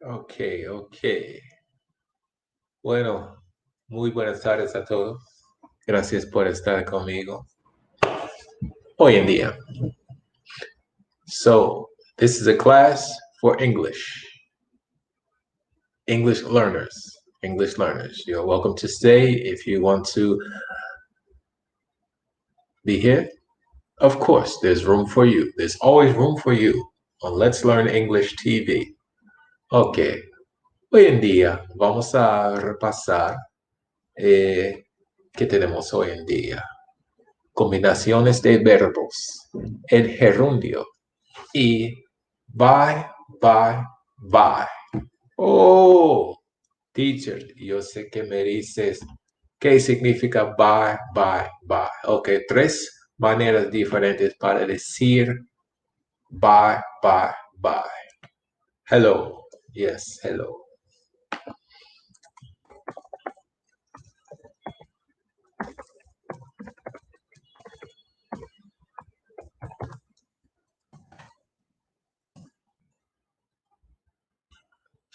Ok. Bueno, muy buenas tardes a todos. Gracias por estar conmigo hoy en día. So, this is a class for English learners. English learners, you're welcome to stay if you want to be here. Of course, there's room for you. There's always room for you on Let's Learn English TV. Ok, hoy en día vamos a repasar qué tenemos hoy en día. Combinaciones de verbos, el gerundio y bye, bye, bye. Oh, teacher, yo sé que me dices qué significa bye, bye, bye. Ok, tres maneras diferentes para decir bye, bye, bye. Hello. Yes, hello.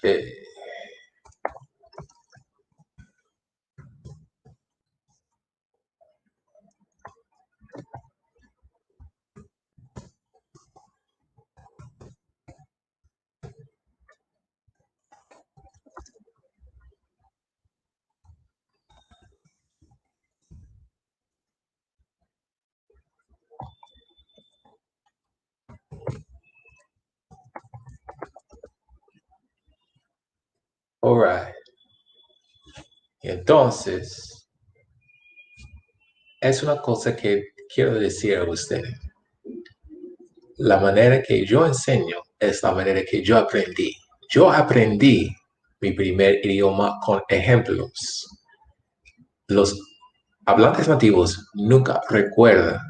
Okay. All right. Entonces, es una cosa que quiero decir a ustedes. La manera que yo enseño es la manera que yo aprendí. Yo aprendí mi primer idioma con ejemplos. Los hablantes nativos nunca recuerdan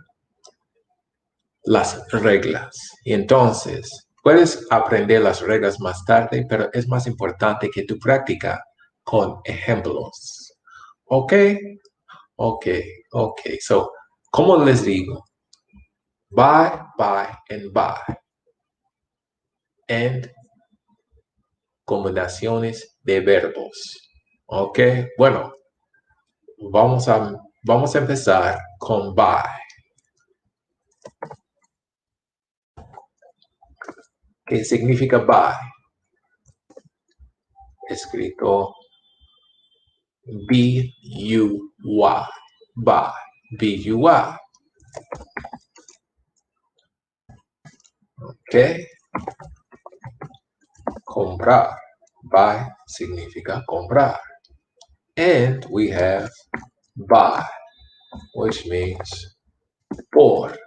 las reglas. Y entonces, puedes aprender las reglas más tarde, pero es más importante que tu práctica con ejemplos. ¿Ok? Ok. So, como les digo, bye, bye, and bye. And combinaciones de verbos. ¿Ok? Bueno, vamos a empezar con bye. ¿Qué significa bye? Escrito B-U-Y. Bye. B-U-Y. ¿Ok? Comprar. Buy significa comprar. And we have buy, which means por.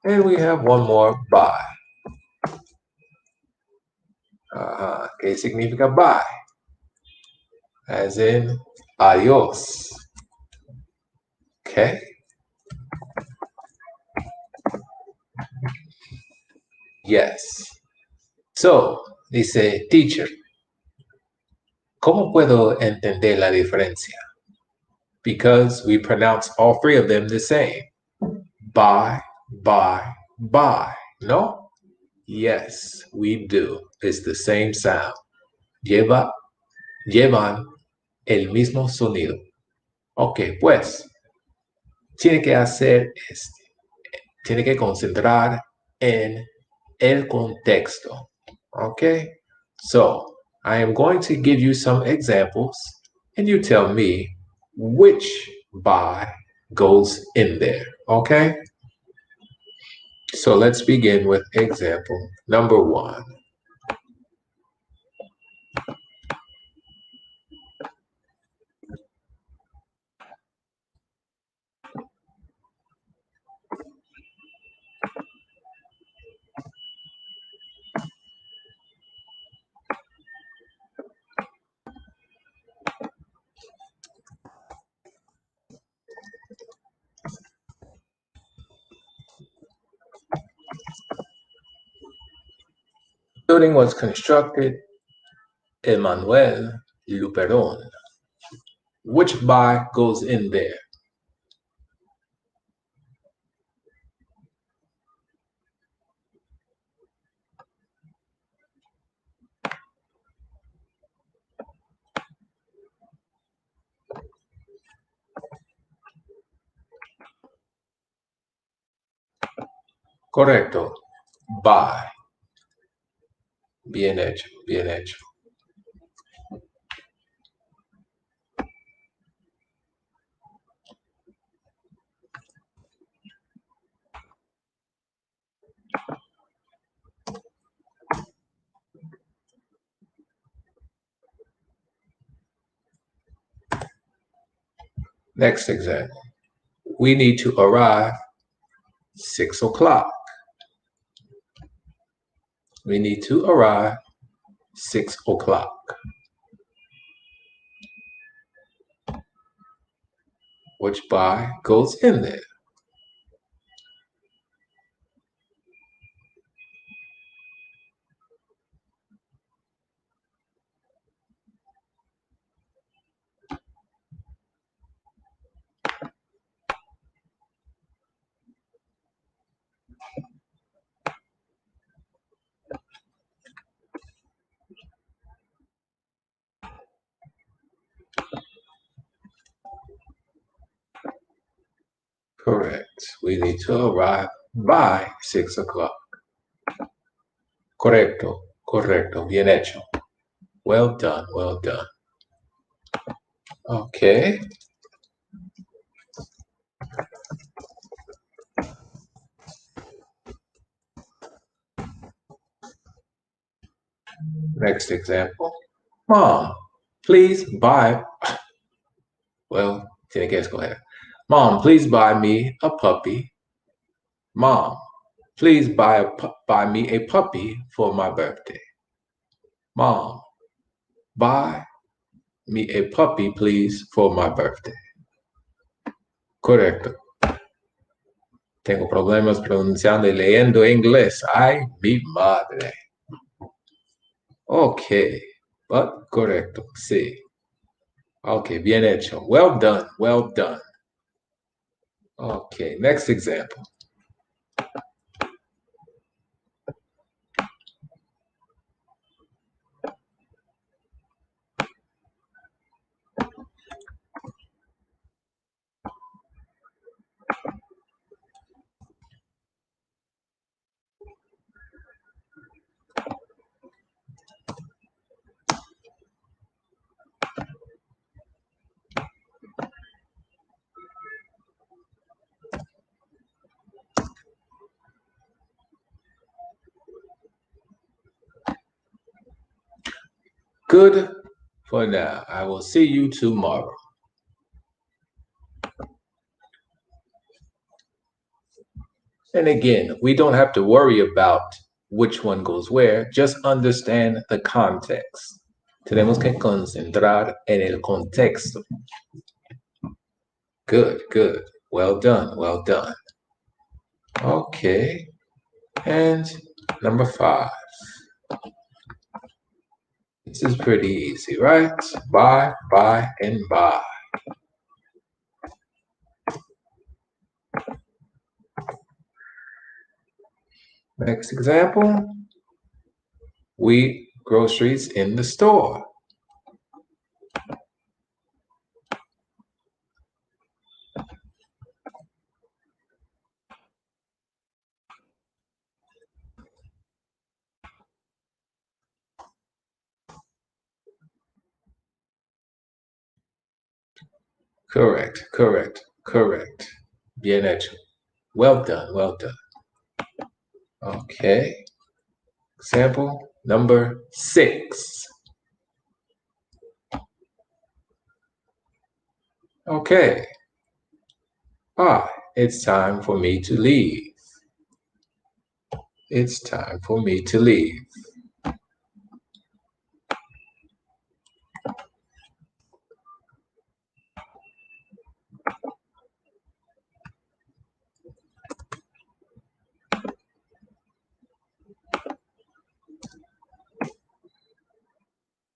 And we have one more buy. ¿Qué significa buy? As in adios. Okay? Yes. So, dice teacher, ¿cómo puedo entender la diferencia? Because we pronounce all three of them the same. Bye, bye, bye. No? Yes, we do. It's the same sound. Llevan el mismo sonido. Ok, pues, tiene que hacer tiene que concentrar en el contexto. Okay? So, I am going to give you some examples and you tell me which by goes in there. Okay? So let's begin with example number 1. Building was constructed Emmanuel Luperon. Which by goes in there? Correcto. By. Bien hecho, bien hecho. Next example. We need to arrive 6 o'clock. We need to arrive 6 o'clock. Which by goes in there? Correct. We need to arrive by 6 o'clock. Correcto, correcto. Bien hecho. Well done, well done. Okay. Next example. Mom, please buy. Well, tiene que escoger. Mom, please buy me a puppy. Mom, please buy me a puppy for my birthday. Mom, buy me a puppy, please, for my birthday. Correcto. Tengo problemas pronunciando y leyendo inglés. Ay, mi madre. Okay, but correcto, sí. Okay, bien hecho. Well done, well done. Okay, next example. Good for now. I will see you tomorrow. And again, we don't have to worry about which one goes where, just understand the context. Tenemos que concentrar en el contexto. Good, good. Well done, well done. Okay. And number 5. This is pretty easy, right? Buy, and buy. Next example. We groceries in the store. Correct, correct, correct. Bien hecho. Well done, well done. Okay. Example number 6. Okay. It's time for me to leave. It's time for me to leave.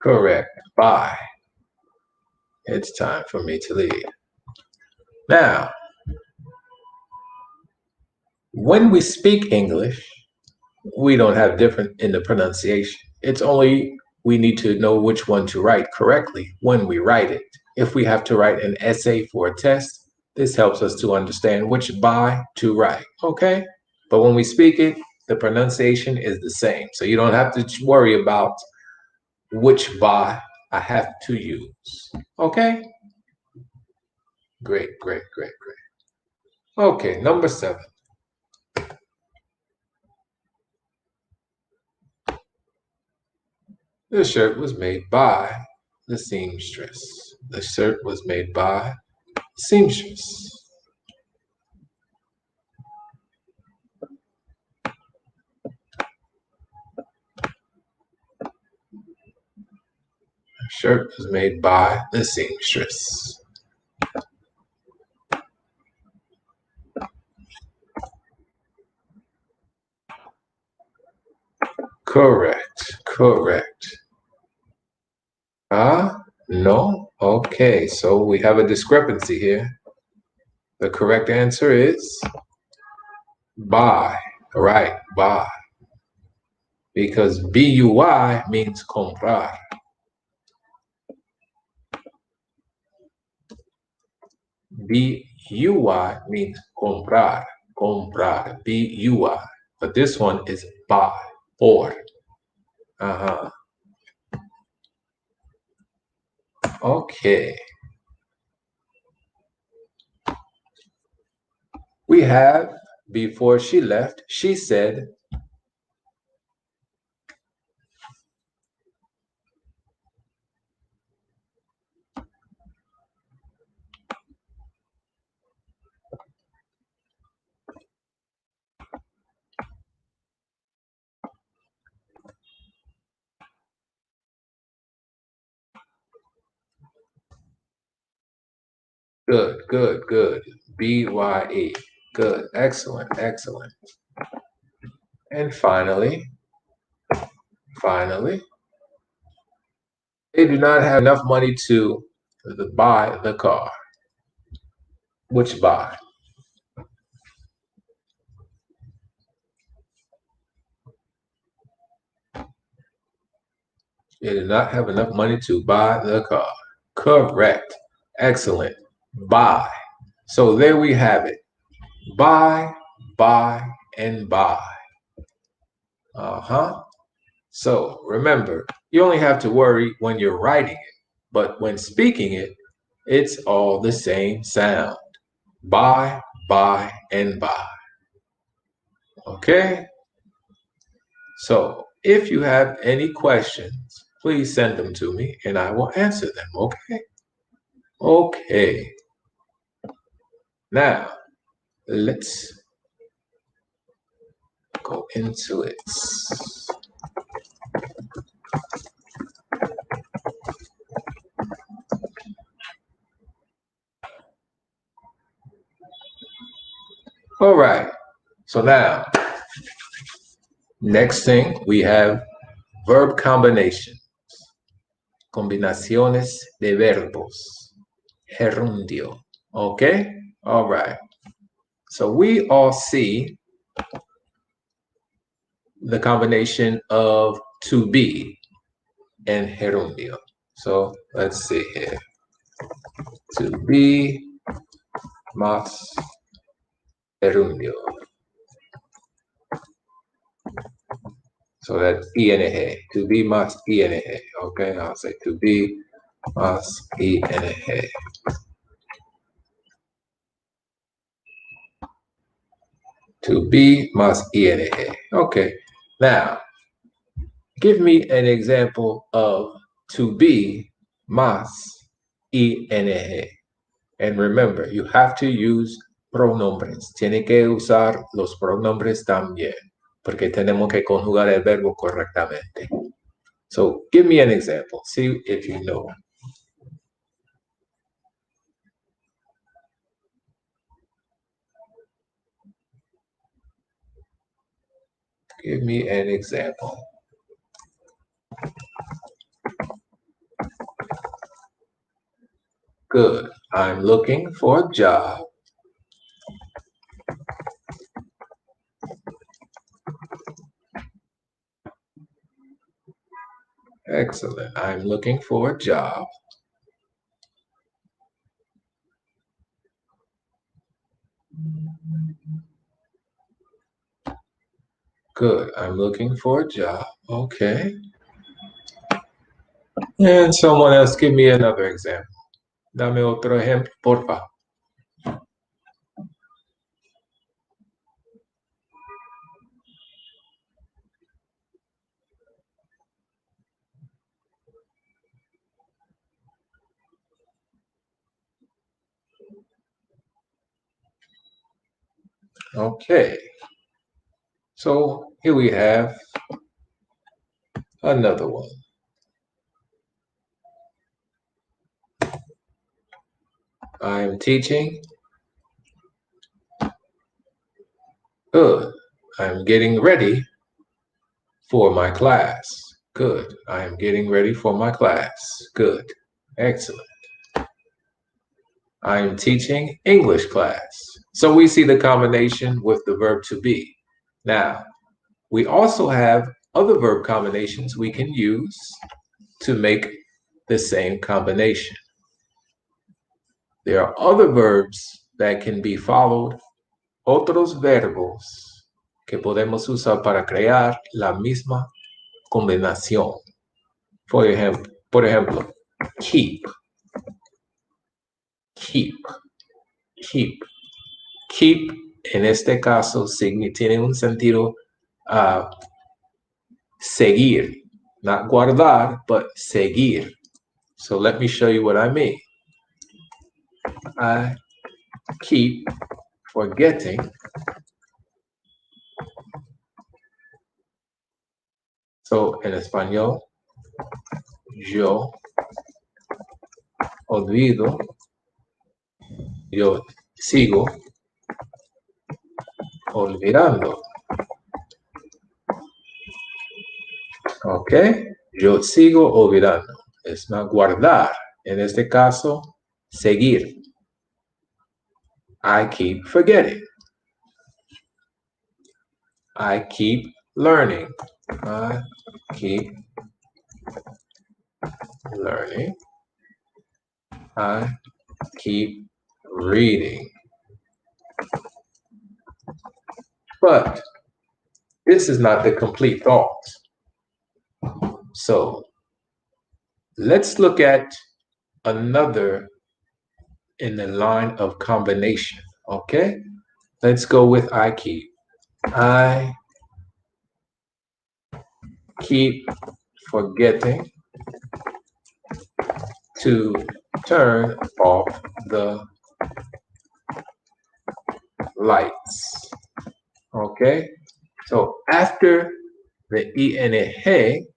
Correct. Bye. It's time for me to leave. Now, when we speak English, we don't have different in the pronunciation. It's only we need to know which one to write correctly when we write it. If we have to write an essay for a test, this helps us to understand which by to write, okay? But when we speak it, the pronunciation is the same. So you don't have to worry about which by I have to use, okay? Great, great, great, great. Okay, number 7. The shirt was made by the seamstress. The shirt was made by seamstress. The shirt was made by the seamstress. Correct, correct. No? Okay, so we have a discrepancy here. The correct answer is buy. Right, buy. Because B-U-Y means comprar. B-U-Y means comprar. Comprar. B-U-Y. But this one is buy. Por. Uh-huh. Okay. We have, before she left, she said, good, good, good. B-Y-E. Good. Excellent, excellent. And finally, they do not have enough money to buy the car. Which buy? They do not have enough money to buy the car. Correct. Excellent. Buy. So there we have it. Buy, buy, and buy. Uh-huh. So remember, you only have to worry when you're writing it, but when speaking it, it's all the same sound. Buy, buy, and buy. Okay? So if you have any questions, please send them to me and I will answer them. Okay? Okay. Now, let's go into it. All right. So now, next thing we have verb combination. Combinaciones de verbos. Gerundio. Okay? All right. So we all see the combination of to be and gerundio. So let's see here. To be más gerundio. So that's ing. To be más ing. Okay, I'll say to be más ing. To be más ing. Okay, now give me an example of to be más ing. And remember, you have to use pronombres. Tiene que usar los pronombres también, porque tenemos que conjugar el verbo correctamente. So give me an example. See if you know. Give me an example. Good. I'm looking for a job. Excellent. I'm looking for a job. Good. I'm looking for a job. Okay. And someone else give me another example. Dame otro ejemplo, porfa. Okay. So here we have another one. I'm teaching. Good. I'm getting ready for my class. Good. I am getting ready for my class. Good. Excellent. I'm teaching English class. So we see the combination with the verb to be. Now, we also have other verb combinations we can use to make the same combination. There are other verbs that can be followed, otros verbos que podemos usar para crear la misma combinación. Por ejemplo, keep, keep, keep. Keep, en este caso, tiene un sentido seguir, not guardar, but seguir. So let me show you what I mean. I keep forgetting so en español, yo olvido, yo sigo olvidando. ¿Ok? Yo sigo olvidando. Es not guardar. En este caso, seguir. I keep forgetting. I keep learning. I keep learning. I keep reading. But this is not the complete thought. So let's look at another in the line of combination. Okay? Let's go with I keep. I keep forgetting to turn off the lights. Okay? So after the ing,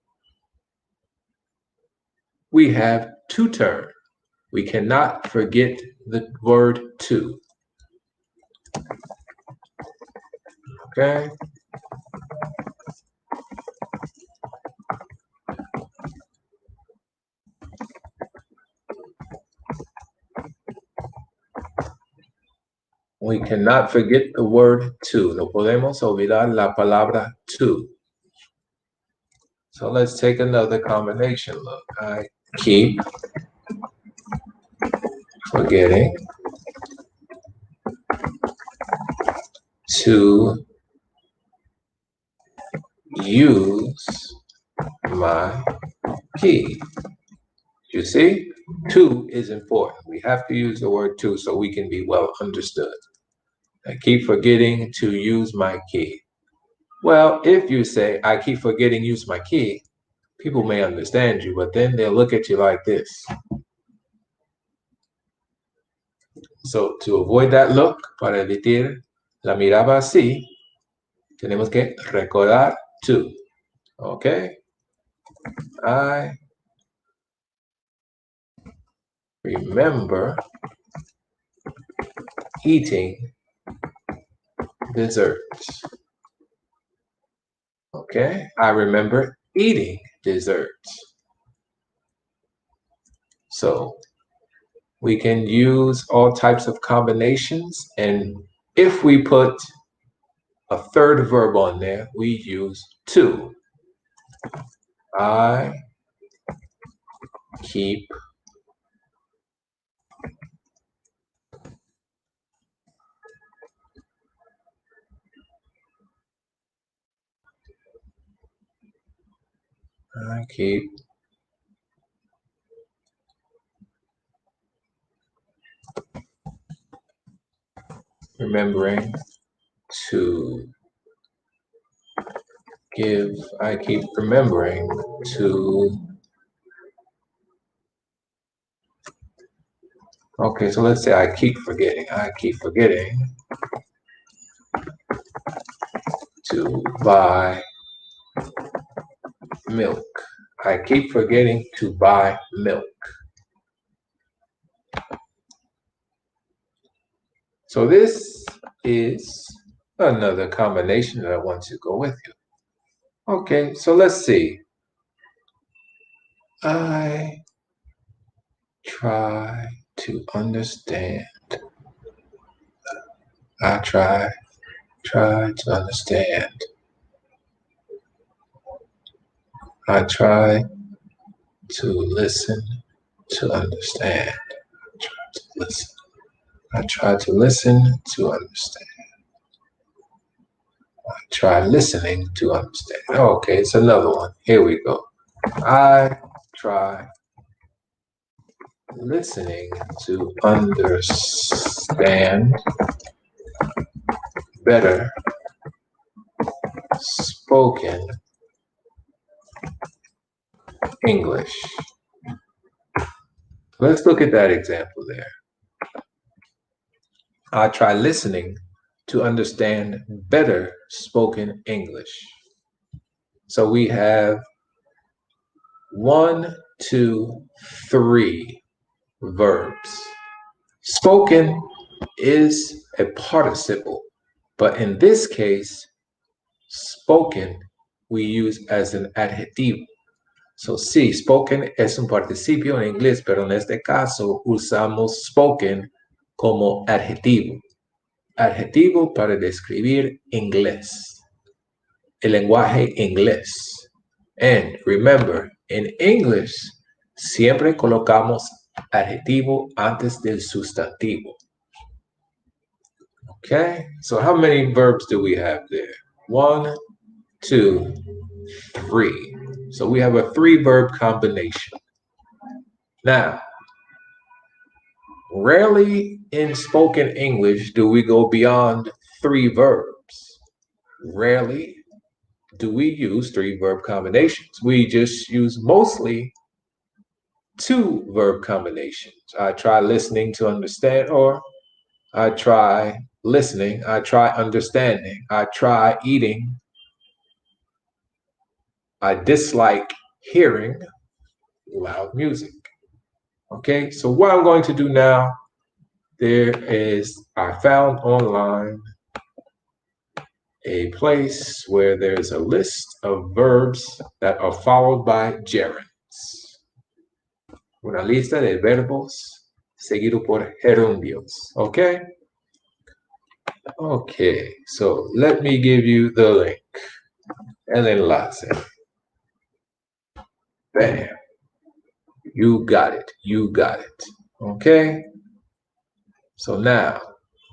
we have to turn. We cannot forget the word to. Okay? We cannot forget the word to. No podemos olvidar la palabra to. So let's take another combination look. I keep forgetting to use my key. You see, to is important. We have to use the word to so we can be well understood. I keep forgetting to use my key. Well, if you say, I keep forgetting to use my key, people may understand you, but then they'll look at you like this. So to avoid that look, para evitar la mirada así, tenemos que recordar to. Okay? I remember eating desserts. Okay? I remember eating desserts. So We can use all types of combinations, and if we put a third verb on there, we use to. I keep remembering to give. I keep remembering to. Okay, so let's say I keep forgetting. I keep forgetting to buy milk. I keep forgetting to buy milk. So this is another combination that I want to go with you. Okay, so let's see. I try to understand. I try to understand. I try to listen to understand. Listen. I try to listen to understand. I try listening to understand. Okay, it's another one. Here we go. I try listening to understand better spoken English. Let's look at that example there. I try listening to understand better spoken English. So we have 1, 2, 3 verbs. Spoken is a participle, but in this case, spoken we use as an adjetivo. So sí, spoken es un participio en inglés, pero en este caso usamos spoken como adjetivo. Adjetivo para describir inglés, el lenguaje inglés. And remember, in English, siempre colocamos adjetivo antes del sustantivo. Okay, so how many verbs do we have there? 1, 2, 3. So we have a 3-verb combination. Now, rarely in spoken English do we go beyond 3 verbs. Rarely do we use 3-verb combinations. We just use mostly 2 verb combinations. I try listening to understand, or I try listening, I try understanding, I try eating, I dislike hearing loud music. Okay, so what I'm going to do now, I found online a place where there's a list of verbs that are followed by gerunds. Una lista de verbos seguido por gerundios. Okay? Okay, so let me give you the link. El enlace. Bam. You got it. You got it. Okay? So now,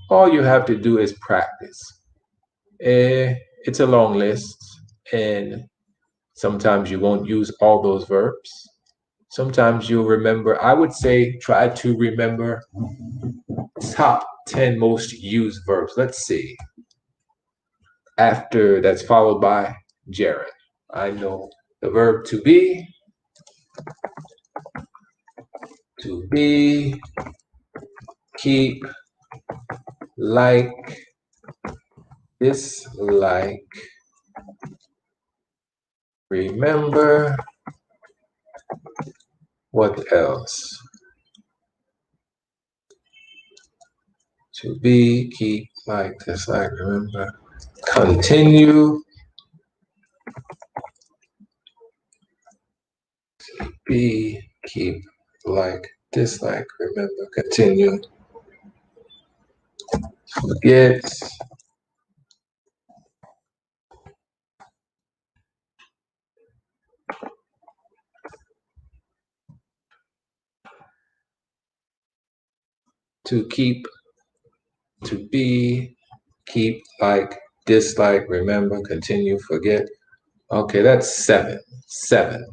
all you have to do is practice. It's a long list, and sometimes you won't use all those verbs. Sometimes you'll remember, I would say try to remember top 10 most used verbs. Let's see. After that's followed by gerund. I know the verb to be, keep, like, dislike, remember, what else? To be, keep, like, dislike, remember, continue, be, keep, like, dislike, remember, continue, forget, to keep, to be, keep, like, dislike, remember, continue, forget. Okay, that's 7. 7.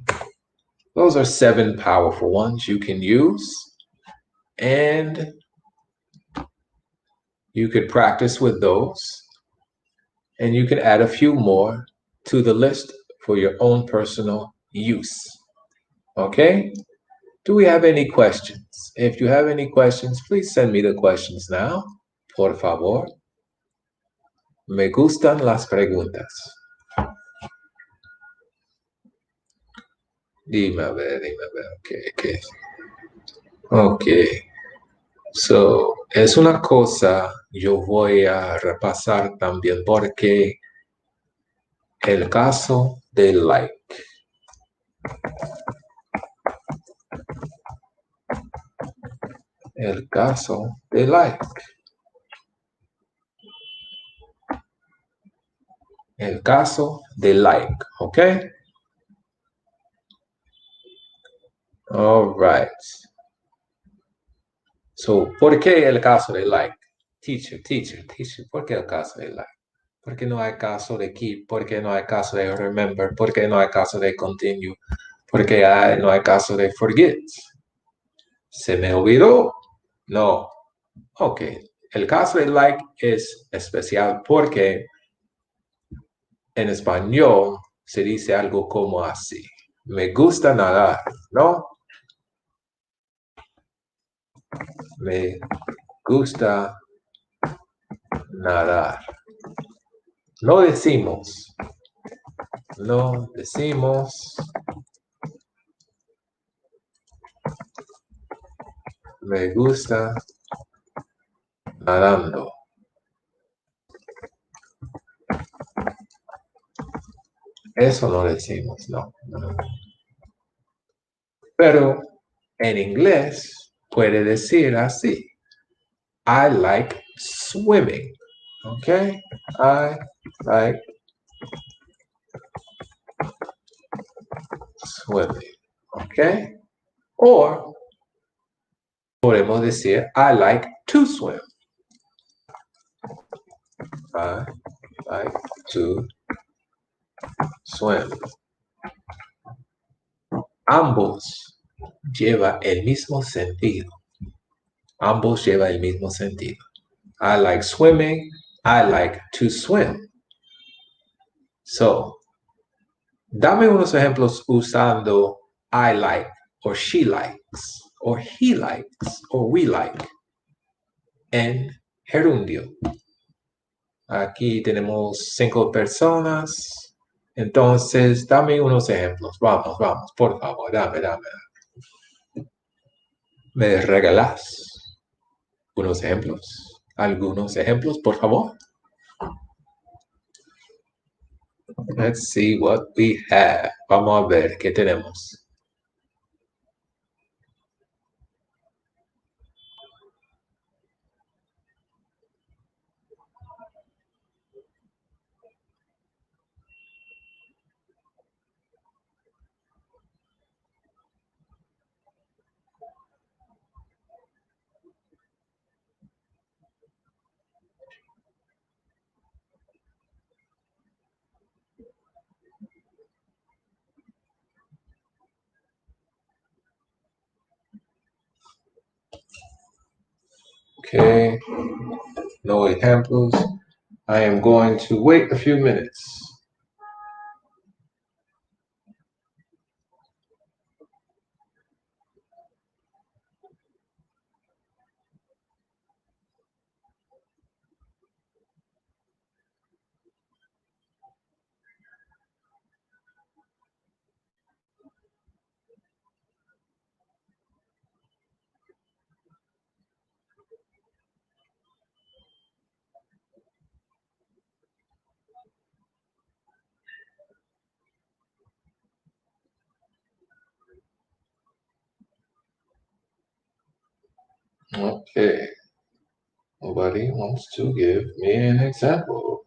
Those are 7 powerful ones you can use, and you could practice with those, and you can add a few more to the list for your own personal use. Okay? Do we have any questions? If you have any questions, please send me the questions now. Por favor. Me gustan las preguntas. Dime a ver, dime a ver. Okay. Ok. So, es una cosa, yo voy a repasar también porque el caso de like. El caso de like. El caso de like, ¿ok? All right. So, ¿por qué el caso de like? Teacher, ¿por qué el caso de like? ¿Por qué no hay caso de keep? ¿Por qué no hay caso de remember? ¿Por qué no hay caso de continue? ¿Por qué no hay caso de forget? ¿Se me olvidó? No. Ok. El caso de like es especial porque en español se dice algo como así. Me gusta nadar, ¿no? Me gusta nadar. No decimos, me gusta nadando. Eso no decimos, no. Pero en inglés puede decir así. I like swimming. Okay? I like swimming. Okay? Or podemos decir I like to swim. I like to swim. Ambos lleva el mismo sentido. Ambos lleva el mismo sentido. I like swimming. I like to swim. So, dame unos ejemplos usando I like, or she likes, or he likes, or we like en gerundio. Aquí tenemos 5 personas. Entonces, dame unos ejemplos. Vamos, por favor, dame. ¿Me regalas unos ejemplos? ¿Algunos ejemplos, por favor? Let's see what we have. Vamos a ver qué tenemos. Okay, no ejemplos. I am going to wait a few minutes. Okay. Nobody wants to give me an example.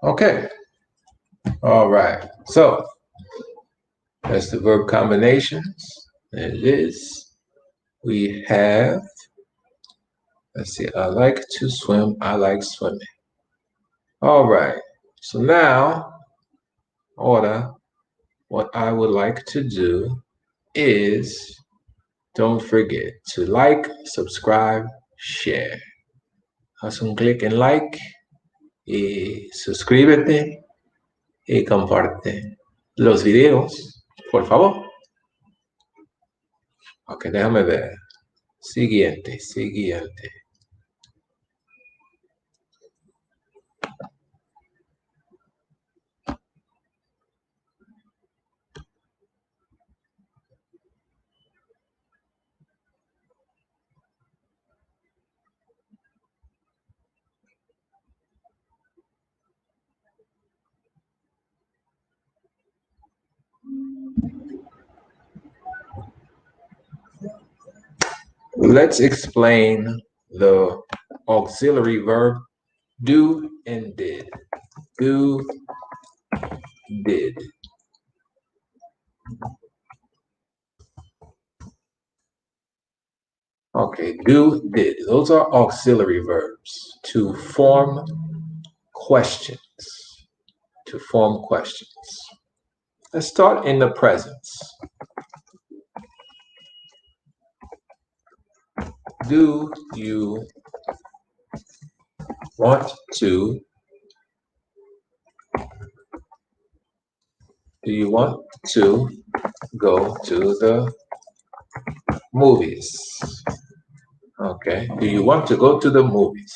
Okay. All right. So that's the verb combinations. And it is. We have, let's see, I like to swim. I like swimming. All right. So now, order, what I would like to do is don't forget to like, subscribe, share. Haz un clic en like y suscríbete y comparte los videos, por favor. Ok, déjame ver. Siguiente, siguiente. Let's explain the auxiliary verb do and did. Do, did. Okay, do, did. Those are auxiliary verbs to form questions. To form questions. Let's start in the presence. Do you want to? Do you want to go to the movies? Okay. Do you want to go to the movies?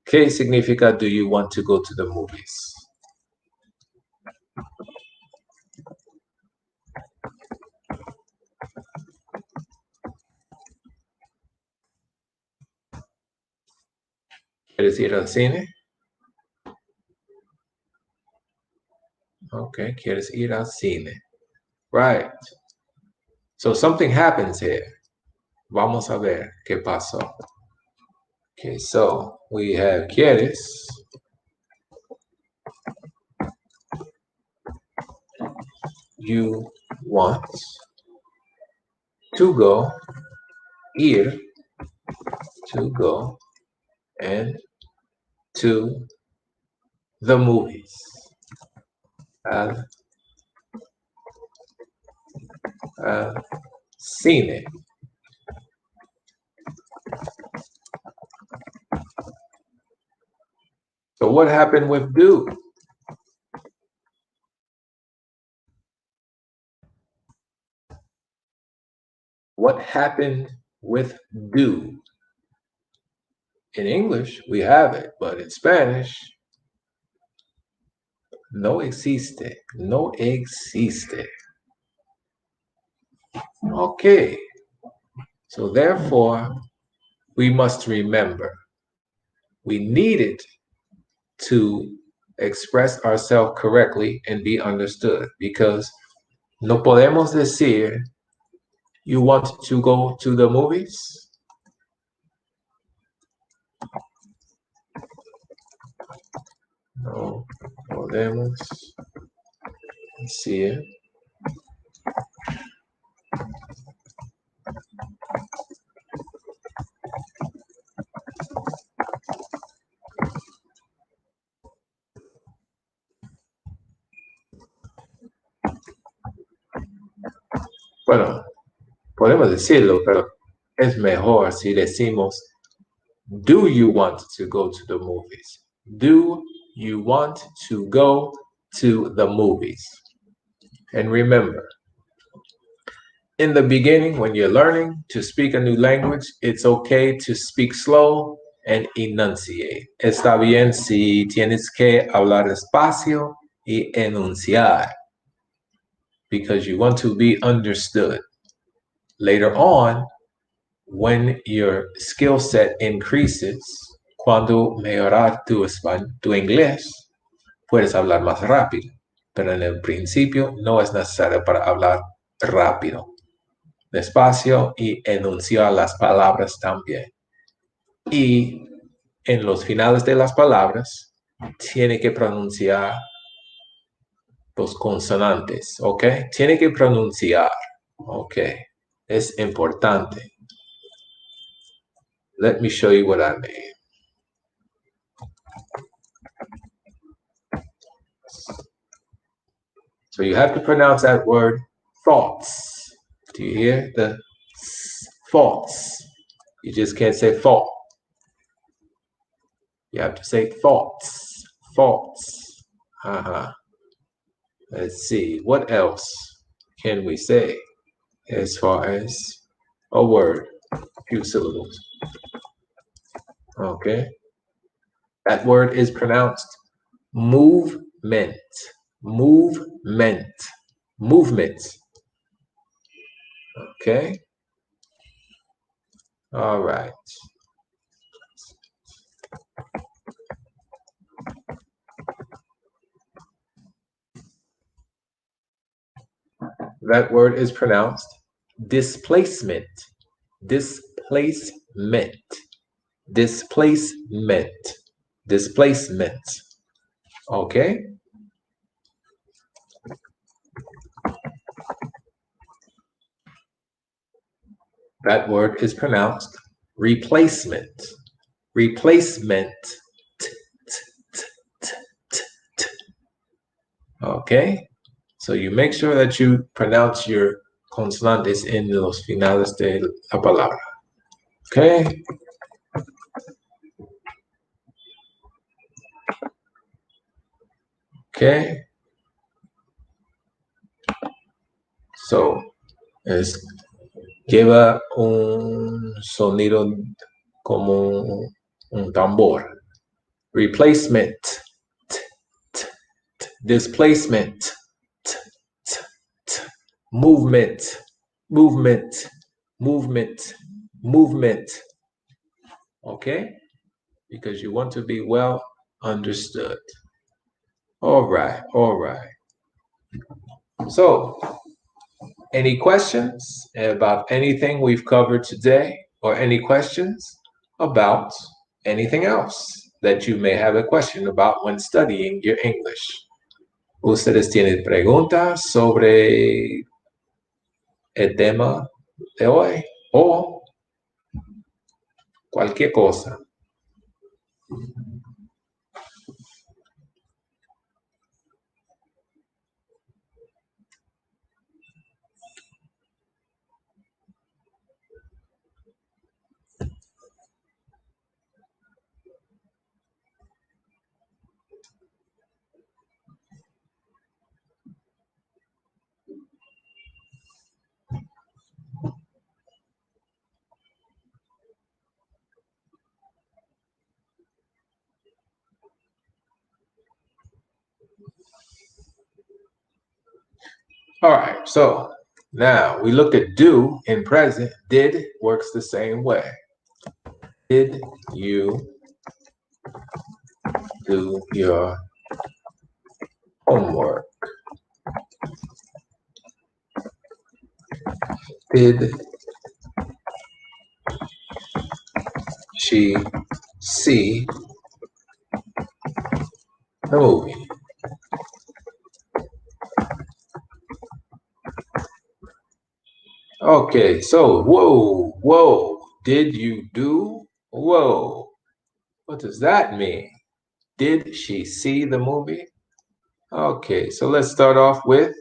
¿Qué significa do you want to go to the movies? ¿Quieres ir al cine? Okay, ¿quieres ir al cine? Right. So something happens here. Vamos a ver qué pasó. Okay, so we have quieres. You want to go, ir, to go, and to the movies. Al, al cine. So what happened with do? What happened with do? In English, we have it, but in Spanish, no existe. No existe. Okay. So therefore, we must remember we needed to express ourselves correctly and be understood because no podemos decir you want to go to the movies. No podemos decir bueno, podemos decirlo, pero es mejor si decimos, do you want to go to the movies? Do you want to go to the movies? And remember, in the beginning, when you're learning to speak a new language, it's okay to speak slow and enunciate. Está bien si tienes que hablar despacio y enunciar, because you want to be understood. Later on, when your skill set increases, cuando mejorar tu inglés, puedes hablar más rápido, pero en el principio no es necesario para hablar rápido. Despacio y enunciar las palabras también. Y en los finales de las palabras, tiene que pronunciar los consonantes, ¿ok? Tiene que pronunciar, ¿ok? Es importante. Let me show you what I mean. So you have to pronounce that word thoughts. Do you hear the thoughts? You just can't say thought. You have to say thoughts. Thoughts. Let's see, what else can we say as far as a word? Few syllables. Okay. That word is pronounced movement. Movement. Movement. Okay. All right. That word is pronounced displacement. Displacement. Displacement. Displacement. Okay. That word is pronounced replacement. Replacement. Okay. So you make sure that you pronounce your consonantes en los finales de la palabra. Okay. Okay. So, lleva un sonido como un tambor. Replacement. Displacement. Movement. Movement. Movement. Movement. Okay? Because you want to be well understood. All right. All right. So, any questions about anything we've covered today, or any questions about anything else that you may have a question about when studying your English? ¿Ustedes tienen preguntas sobre el tema de hoy o cualquier cosa? All right, so now we looked at do in present. Did works the same way. Did you do your homework? Did she see the movie. Okay, so whoa, did you do? Whoa, what does that mean? Did she see the movie? Okay, so let's start off with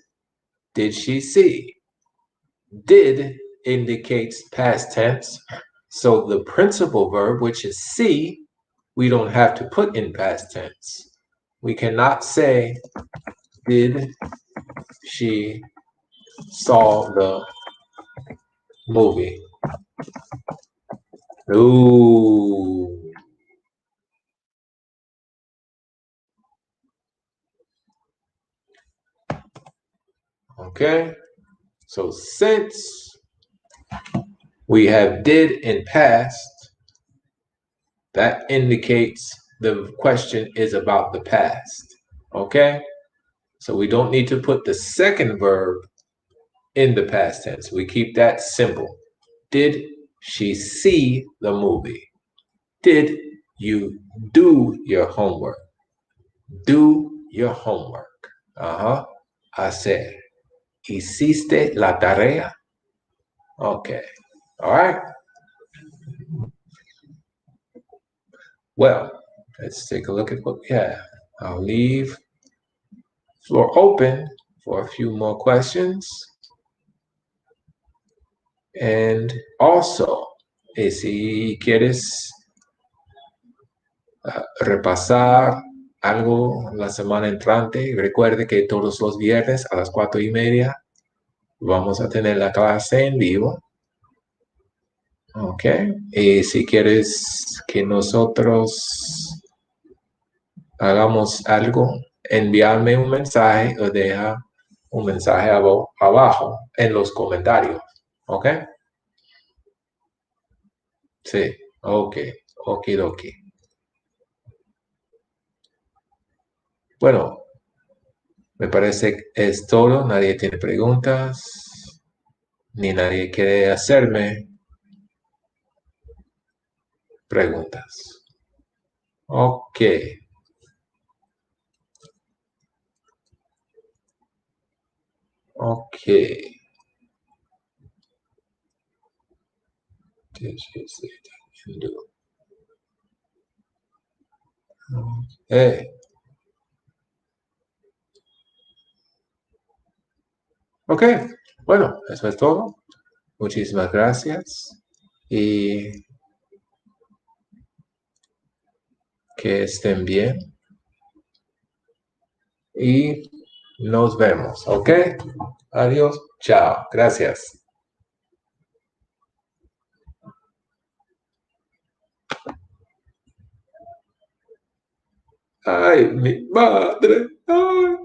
did she see? Did indicates past tense. So the principal verb, which is see, we don't have to put in past tense. We cannot say, did she saw the movie? Ooh. Okay, so since we have did in past, that indicates the question is about the past. Okay, so we don't need to put the second verb in the past tense. We keep that simple. Did she see the movie? Did you do your homework? Do your homework. Uh-huh. Hacer. ¿Hiciste la tarea? Okay. All right. Well, let's take a look at what we have. I'll leave floor open for a few more questions. And also, si quieres repasar algo la semana entrante, recuerde que todos los viernes a las 4:30 vamos a tener la clase en vivo. Ok. Y si quieres que nosotros hagamos algo, envíame un mensaje o deja un mensaje abajo en los comentarios. ¿Ok? Sí. Ok. Okidoki. Bueno, me parece que es todo. Nadie tiene preguntas. Ni nadie quiere hacerme preguntas. Ok. Ok. Hey. Ok. Bueno, eso es todo. Muchísimas gracias y que estén bien y nos vemos, ¿ok? Adiós, chao, gracias. Ay, mi madre. Ay.